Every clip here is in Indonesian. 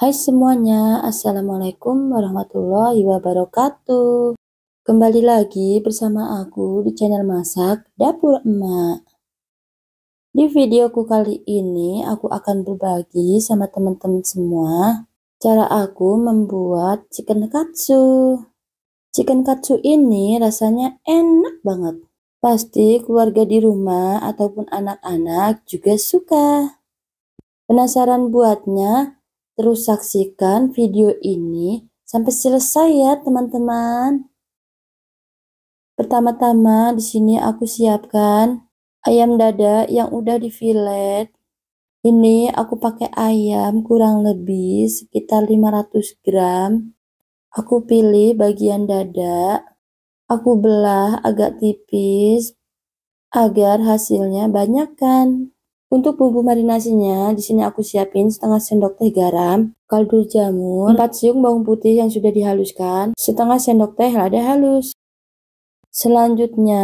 Hai semuanya, Assalamualaikum warahmatullahi wabarakatuh. Kembali lagi bersama aku di channel masak Dapur Emak. Di videoku kali ini aku akan berbagi sama teman-teman semua cara aku membuat chicken katsu. Chicken katsu ini rasanya enak banget. Pasti keluarga di rumah ataupun anak-anak juga suka. Penasaran buatnya? Terus saksikan video ini sampai selesai ya teman-teman. Pertama-tama di sini aku siapkan ayam dada yang udah difilet. Ini aku pakai ayam kurang lebih sekitar 500 gram. Aku pilih bagian dada. Aku belah agak tipis agar hasilnya banyak kan. Untuk bumbu marinasinya, di sini aku siapin setengah sendok teh garam, kaldu jamur, 4 siung bawang putih yang sudah dihaluskan, setengah sendok teh lada halus. Selanjutnya,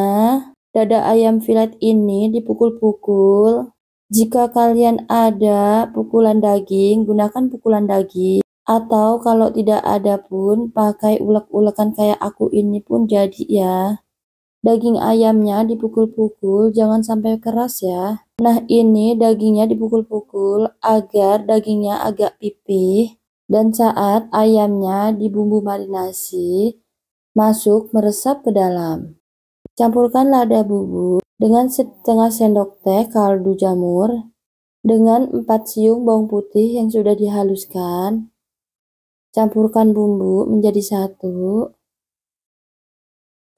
dada ayam filet ini dipukul-pukul. Jika kalian ada pukulan daging, gunakan pukulan daging. Atau kalau tidak ada pun, pakai ulek-ulekan kayak aku ini pun jadi ya. Daging ayamnya dipukul-pukul, jangan sampai keras ya. Nah, ini dagingnya dipukul-pukul agar dagingnya agak pipih. Dan saat ayamnya dibumbu marinasi, masuk meresap ke dalam. Campurkan lada bubuk dengan setengah sendok teh kaldu jamur, dengan 4 siung bawang putih yang sudah dihaluskan. Campurkan bumbu menjadi satu.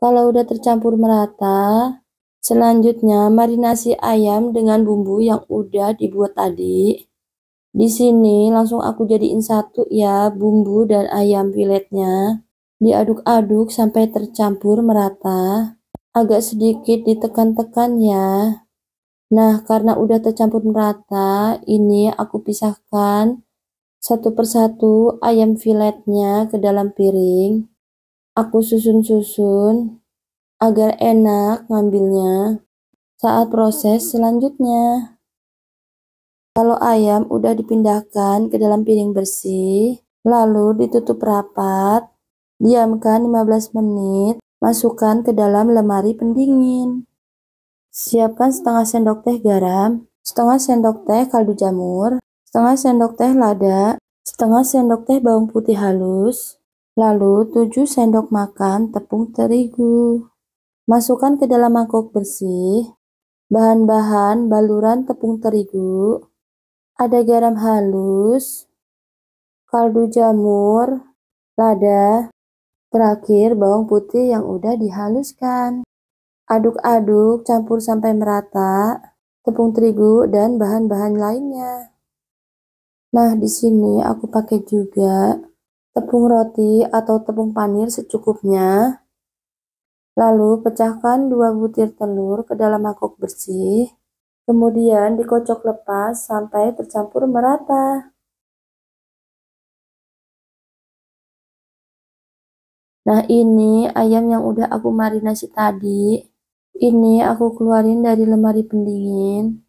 Kalau udah tercampur merata, selanjutnya marinasi ayam dengan bumbu yang udah dibuat tadi. Di sini langsung aku jadiin satu ya bumbu dan ayam filetnya. Diaduk-aduk sampai tercampur merata. Agak sedikit ditekan-tekan ya. Nah, karena udah tercampur merata, ini aku pisahkan satu persatu ayam filetnya ke dalam piring. Aku susun-susun agar enak ngambilnya saat proses selanjutnya. Kalau ayam udah dipindahkan ke dalam piring bersih, lalu ditutup rapat, diamkan 15 menit, masukkan ke dalam lemari pendingin. Siapkan setengah sendok teh garam, setengah sendok teh kaldu jamur, setengah sendok teh lada, setengah sendok teh bawang putih halus, lalu 7 sendok makan tepung terigu. Masukkan ke dalam mangkok bersih bahan-bahan baluran tepung terigu, ada garam halus, kaldu jamur, lada, terakhir bawang putih yang udah dihaluskan. Aduk-aduk campur sampai merata tepung terigu dan bahan-bahan lainnya. Nah, di sini aku pakai juga tepung roti atau tepung panir secukupnya. Lalu pecahkan 2 butir telur ke dalam mangkok bersih. Kemudian dikocok lepas sampai tercampur merata. Nah, ini ayam yang udah aku marinasi tadi. Ini aku keluarin dari lemari pendingin.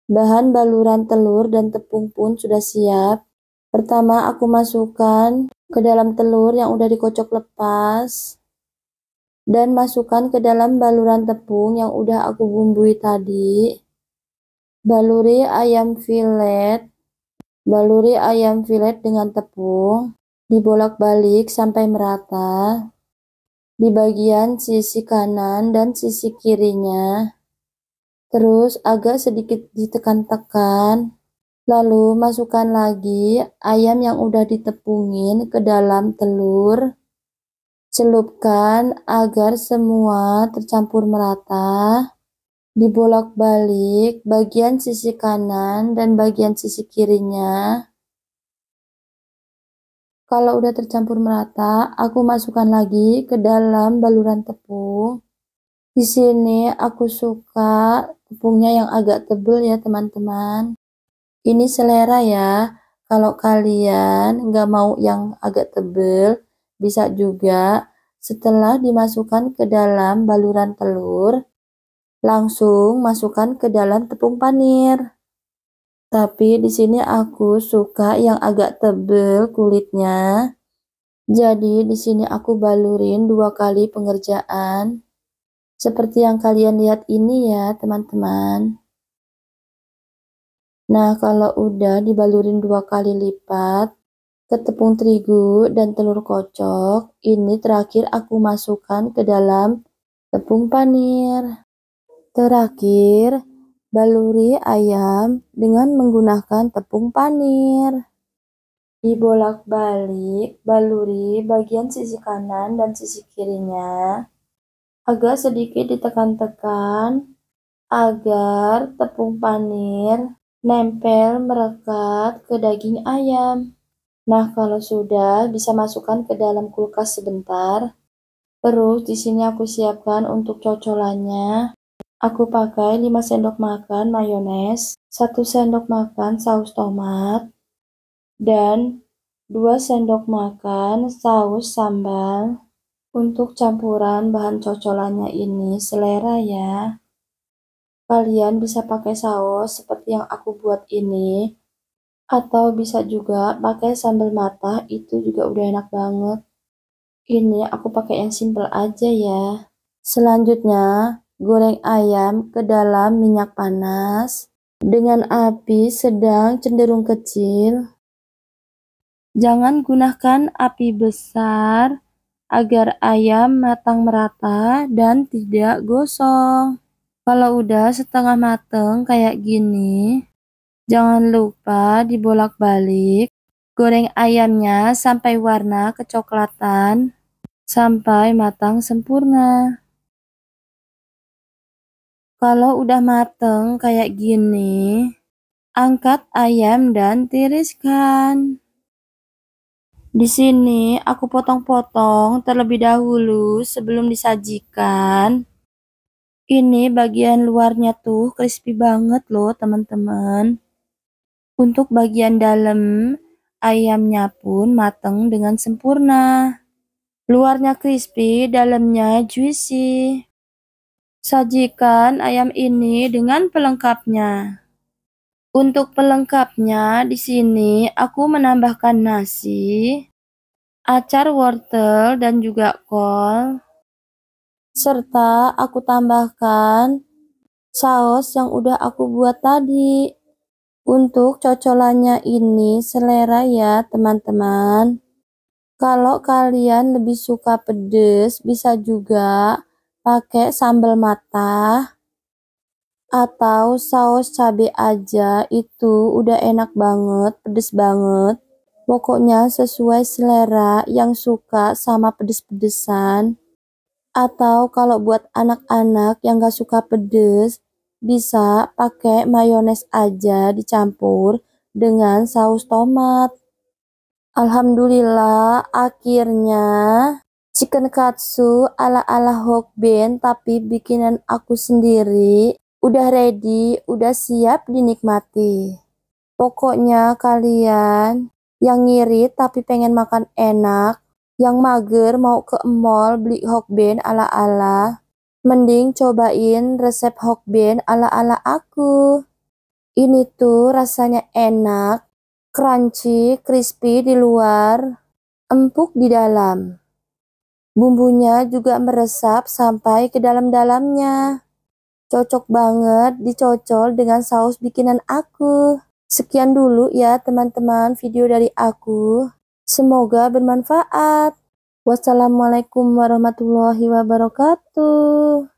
Bahan baluran telur dan tepung pun sudah siap. Pertama aku masukkan ke dalam telur yang udah dikocok lepas. Dan masukkan ke dalam baluran tepung yang udah aku bumbui tadi. Baluri ayam filet dengan tepung, dibolak-balik sampai merata di bagian sisi kanan dan sisi kirinya. Terus agak sedikit ditekan-tekan, lalu masukkan lagi ayam yang udah ditepungin ke dalam telur. Celupkan agar semua tercampur merata. Dibolak-balik bagian sisi kanan dan bagian sisi kirinya. Kalau udah tercampur merata, aku masukkan lagi ke dalam baluran tepung. Di sini aku suka tepungnya yang agak tebal ya teman-teman. Ini selera ya. Kalau kalian nggak mau yang agak tebal, bisa juga setelah dimasukkan ke dalam baluran telur, langsung masukkan ke dalam tepung panir. Tapi di sini aku suka yang agak tebel kulitnya. Jadi di sini aku balurin 2 kali pengerjaan. Seperti yang kalian lihat ini ya, teman-teman. Nah, kalau udah dibalurin 2 kali lipat ke tepung terigu dan telur kocok, ini terakhir aku masukkan ke dalam tepung panir. Terakhir, baluri ayam dengan menggunakan tepung panir. Dibolak-balik, baluri bagian sisi kanan dan sisi kirinya. Agak sedikit ditekan-tekan agar tepung panir nempel merekat ke daging ayam. Nah, kalau sudah, bisa masukkan ke dalam kulkas sebentar. Terus di sini aku siapkan untuk cocolannya. Aku pakai 5 sendok makan mayones, 1 sendok makan saus tomat, dan 2 sendok makan saus sambal. Untuk campuran bahan cocolannya ini selera ya. Kalian bisa pakai saus seperti yang aku buat ini, atau bisa juga pakai sambal matah, itu juga udah enak banget. Ini aku pakai yang simple aja ya. Selanjutnya, goreng ayam ke dalam minyak panas dengan api sedang cenderung kecil. Jangan gunakan api besar agar ayam matang merata dan tidak gosong. Kalau udah setengah mateng kayak gini, jangan lupa dibolak-balik. Goreng ayamnya sampai warna kecoklatan, sampai matang sempurna. Kalau udah mateng kayak gini, angkat ayam dan tiriskan. Di sini aku potong-potong terlebih dahulu sebelum disajikan. Ini bagian luarnya tuh crispy banget loh, teman-teman. Untuk bagian dalam, ayamnya pun mateng dengan sempurna. Luarnya crispy, dalamnya juicy. Sajikan ayam ini dengan pelengkapnya. Untuk pelengkapnya, di sini aku menambahkan nasi, acar wortel dan juga kol, serta aku tambahkan saus yang udah aku buat tadi. Untuk cocolannya ini selera ya teman-teman. Kalau kalian lebih suka pedes, bisa juga pakai sambal matah atau saus cabai aja, itu udah enak banget, pedes banget. Pokoknya sesuai selera yang suka sama pedes-pedesan. Atau kalau buat anak-anak yang gak suka pedes, bisa pakai mayones aja dicampur dengan saus tomat. Alhamdulillah, akhirnya chicken katsu ala-ala Hokben tapi bikinan aku sendiri udah ready, udah siap dinikmati. Pokoknya kalian yang ngirit tapi pengen makan enak, yang mager mau ke mall beli Hokben ala-ala, mending cobain resep Hokben ala-ala aku. Ini tuh rasanya enak, crunchy, crispy di luar, empuk di dalam. Bumbunya juga meresap sampai ke dalam-dalamnya. Cocok banget dicocol dengan saus bikinan aku. Sekian dulu ya teman-teman video dari aku. Semoga bermanfaat. Wassalamualaikum warahmatullahi wabarakatuh.